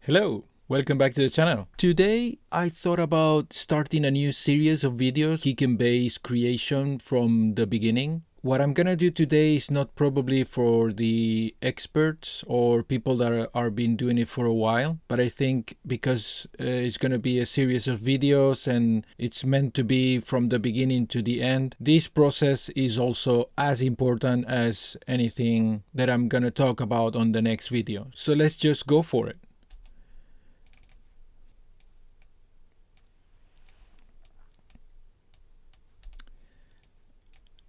Hello, welcome back to the channel. Today I thought about starting a new series of videos, kick and bass creation from the beginning. What I'm gonna do today is not probably for the experts or people that are been doing it for a while, but I think because it's gonna be a series of videos and it's meant to be from the beginning to the end, this process is also as important as anything that I'm gonna talk about on the next video. So let's just go for it.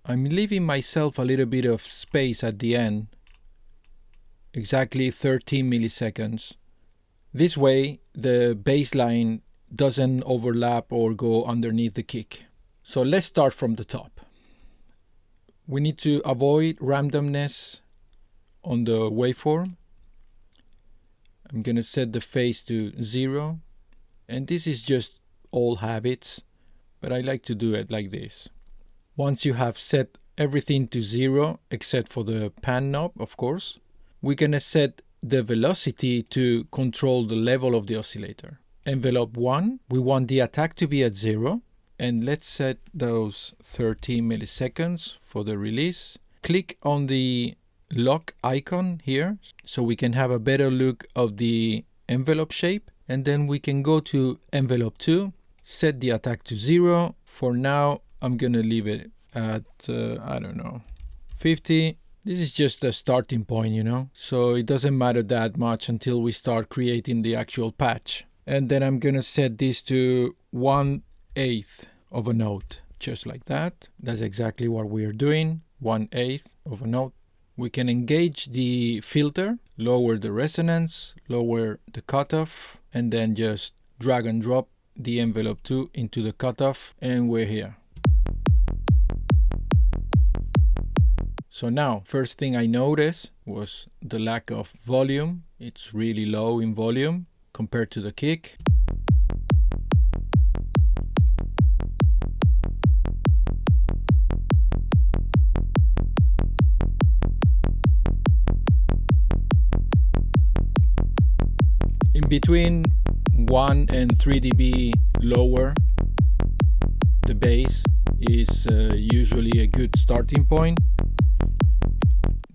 I'm leaving myself a little bit of space at the end, exactly 13 milliseconds. This way the bassline doesn't overlap or go underneath the kick. So let's start from the top. We need to avoid randomness on the waveform. I'm gonna set the phase to 0, and this is just old habits, but I like to do it like this. Once you have set everything to 0, except for the pan knob, of course, we're gonna set the velocity to control the level of the oscillator. Envelope 1, we want the attack to be at 0, and let's set those 13 milliseconds for the release. Click on the lock icon here, so we can have a better look of the envelope shape, and then we can go to envelope 2, set the attack to 0. For now, I'm gonna leave it at, I don't know, 50. This is just a starting point, you know, so it doesn't matter that much until we start creating the actual patch. And then I'm gonna set this to 1/8 of a note, just like that. That's exactly what we're doing, 1/8 of a note. We can engage the filter, lower the resonance, lower the cutoff, and then just drag and drop the envelope 2 into the cutoff, and we're here. So now, first thing I noticed was the lack of volume. It's really low in volume compared to the kick. In between 1 and 3 dB lower, the bass is usually a good starting point.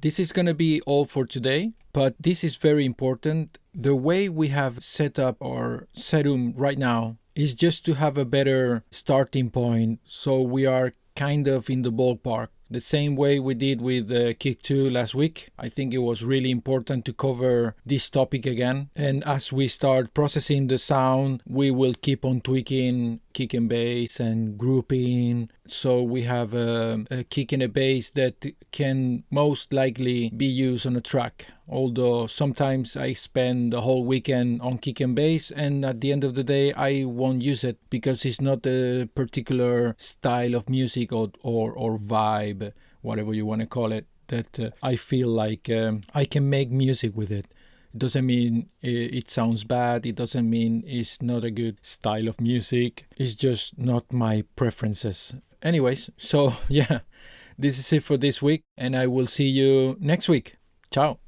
This is going to be all for today, but this is very important. The way we have set up our Serum right now is just to have a better starting point, so we are kind of in the ballpark. The same way we did with Kick 2 last week. I think it was really important to cover this topic again. And as we start processing the sound, we will keep on tweaking kick and bass and grouping. So we have a kick and a bass that can most likely be used on a track. Although sometimes I spend the whole weekend on kick and bass, and at the end of the day I won't use it because it's not a particular style of music or vibe, whatever you want to call it, that I feel like I can make music with it. It doesn't mean it sounds bad. It doesn't mean it's not a good style of music. It's just not my preferences. Anyways, so yeah, this is it for this week, and I will see you next week. Ciao.